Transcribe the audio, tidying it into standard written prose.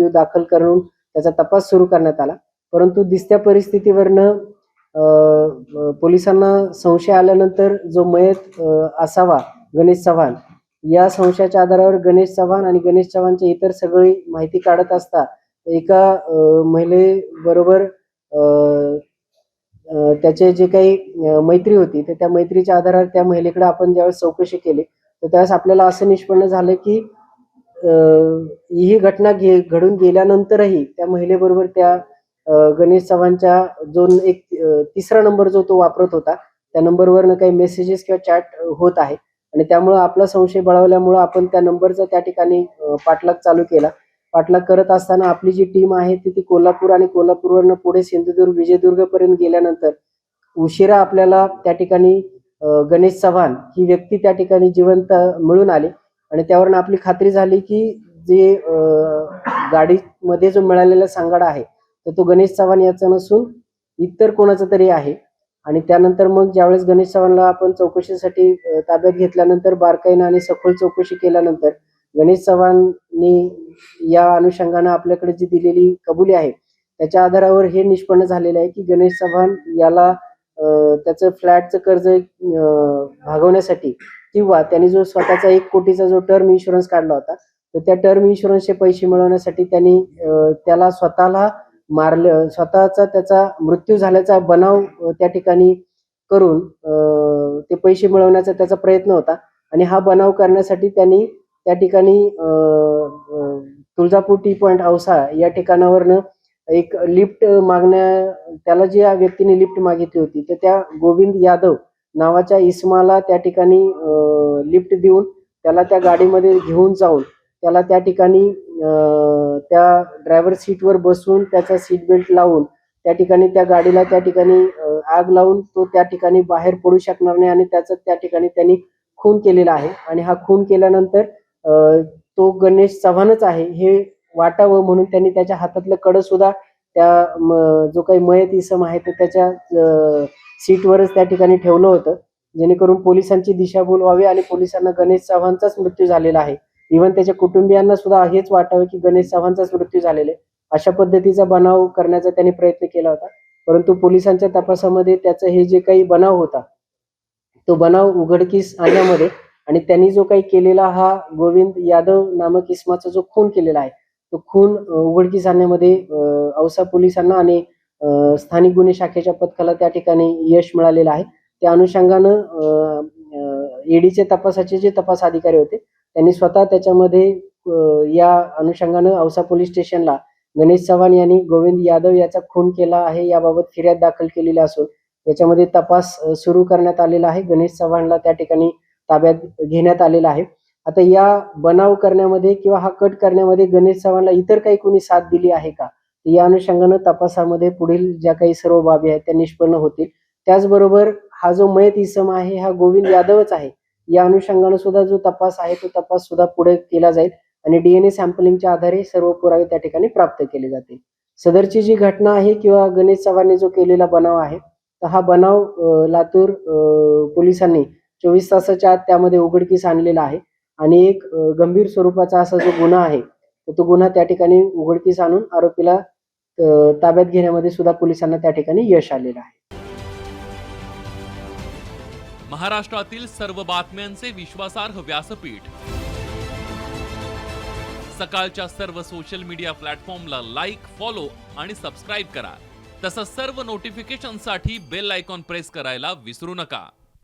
मृत्यू दाखल करून त्याचा तपास सुरू करण्यात आला. परंतु दिसत्या परिस्थितीवरनं पोलिसांना संशय आल्यानंतर जो मयत असावा गणेश चव्हाण, या संशयाच्या आधारावर गणेश चव्हाण आणि गणेश चव्हाणची इतर सगळी माहिती काढत असता एका महिलेबरोबर त्याचे जे काही मैत्री होती तर त्या मैत्रीच्या आधारावर त्या महिलेकडे आपण ज्यावेळेस चौकशी केली तर त्यावेळेस आपल्याला असं निष्पन्न झालं की ही घटना घडून गेल्यानंतरही त्या महिलेबरोबर त्या गणेश चव्हाणच्या जो एक तिसरा नंबर जो तो वापरत होता त्या नंबरवरनं काही मेसेजेस किंवा चॅट होत आहे आणि त्यामुळे आपला संशय बळावल्यामुळे आपण त्या नंबरचा त्या ठिकाणी पाठलाग चालू केला. पाठलाग करत असताना आपली जी टीम आहे ती कोल्हापूर आणि कोल्हापूरवरनं पुढे सिंधुदुर्ग विजयदुर्ग पर्यंत गेल्यानंतर उशिरा आपल्याला त्या ठिकाणी गणेश चव्हाण ही व्यक्ती त्या ठिकाणी जिवंत मिळून आली आणि त्यावरून आपली खात्री झाली की जे गाडीमध्ये जो मिळालेला सांगाडा आहे तर तो गणेश चव्हाण याचा नसून इतर कोणाचा तरी आहे. आणि त्यानंतर मग ज्यावेळेस गणेश चव्हाणला आपण चौकशीसाठी ताब्यात घेतल्यानंतर बारकाईनं आणि सखोल चौकशी केल्यानंतर गणेश चव्हाणनी या अनुषंगानं आपल्याकडे जी दिलेली कबुली आहे त्याच्या आधारावर हे निष्पन्न झालेलं आहे की गणेश चव्हाण याला त्याचं फ्लॅटचं कर्ज भागवण्यासाठी किंवा त्यांनी जो स्वतःचा 1 कोटीचा जो टर्म इन्शुरन्स काढला होता तर त्या टर्म इन्शुरन्सचे पैसे मिळवण्यासाठी त्यांनी त्याला स्वतःला मारलं, स्वतःचा त्याचा मृत्यू झाल्याचा बनाव त्या ठिकाणी करून ते पैसे मिळवण्याचा त्याचा प्रयत्न होता आणि हा बनाव करण्यासाठी त्यांनी त्या ठिकाणी तुळजापूर टी पॉइंट औसा या ठिकाणावरनं एक लिफ्ट त्याला ज्या व्यक्तीने लिफ्ट मागितली होती तर त्या गोविंद यादव नावाच्या इसमाला त्या ठिकाणी लिफ्ट देऊन त्याला त्या गाडीमध्ये घेऊन जाऊन त्याला त्या ठिकाणी त्या ड्रायव्हर सीटवर बसून त्याचा सीट बेल्ट लावून त्या ठिकाणी त्या गाडीला त्या ठिकाणी आग लावून तो त्या ठिकाणी बाहेर पडू शकणार नाही आणि त्याचा त्या ठिकाणी त्यांनी खून केलेला आहे. आणि हा खून केल्यानंतर तो गणेश चव्हाणच आहे हे वाटावं म्हणून त्यांनी त्याच्या हातातलं कडं सुद्धा त्या जो काही मयत इसम आहे तर त्याच्या सीटवरच त्या ठिकाणी ठेवलं होतं जेणेकरून पोलिसांची दिशाभूल व्हावी आणि पोलिसांना गणेश चव्हाणचाच मृत्यू झालेला आहे, इव्हन त्याच्या कुटुंबियांना सुद्धा हेच वाटावं की गणेश चव्हाणचाच मृत्यू झालेला आहे अशा पद्धतीचा बनाव करण्याचा त्यांनी प्रयत्न केला होता. परंतु पोलिसांच्या तपासामध्ये त्याचं हे जे काही बनाव होता तो बनाव उघडकीस आणण्यामध्ये आणि त्यांनी जो काही केलेला हा गोविंद यादव नामक इसमाचा जो खून केलेला आहे तो खून उघडकीस आणण्यामध्ये औसा पोलिसांना आणि स्थानिक गुन्हे शाखेच्या पथकाला त्या ठिकाणी यश मिळालेलं आहे. त्या अनुषंगानं ईडीचे तपासाचे जे तपास अधिकारी होते त्यांनी स्वतः त्याच्यामध्ये या अनुषंगानं औसा पोलीस स्टेशनला गणेश चव्हाण यांनी गोविंद यादव याचा खून केला आहे याबाबत फिर्याद दाखल केलेली असून याच्यामध्ये तपास सुरू करण्यात आलेला आहे. गणेश चव्हाणला त्या ठिकाणी ताब्यात घेण्यात आलेला आहे. आता या बनाव करण्यामध्ये किंवा हा कट करण्यामध्ये गणेश चव्हाणला इतर काही कोणी साथ दिली आहे का या अनुषंगानं तपासामध्ये पुढील ज्या काही सर्व बाबी आहेत त्या निष्पन्न होतील. त्याचबरोबर हा जो मयत इसम आहे हा गोविंद यादवच आहे या अनुषंगानं सुद्धा जो तपास आहे तो तपास सुद्धा पुढे केला जाईल आणि डीएनए सॅम्पलिंगच्या आधारे सर्व पुरावे त्या ठिकाणी प्राप्त केले जातील. सदरची जी घटना आहे किंवा गणेश चव्हाणने जो केलेला बनाव आहे तर हा बनाव लातूर पोलिसांनी 24 तासाच्या आत त्यामध्ये उघडकीस आणलेला आहे आणि एक गंभीर स्वरूपाचा असा जो गुन्हा आहे तर तो गुन्हा त्या ठिकाणी उघडकीस आणून आरोपीला ताब्यात घेण्यामध्ये सुद्धा पोलिसांना त्या ठिकाणी यश आलेलं आहे. महाराष्ट्रातील सर्व बातम्यांचे विश्वासार्ह व्यासपीठ सकाळच्या सर्व सोशल मीडिया प्लॅटफॉर्मला लाईक, फॉलो आणि सबस्क्राईब करा. तसंच सर्व नोटिफिकेशनसाठी बेल आयकॉन प्रेस करायला विसरू नका.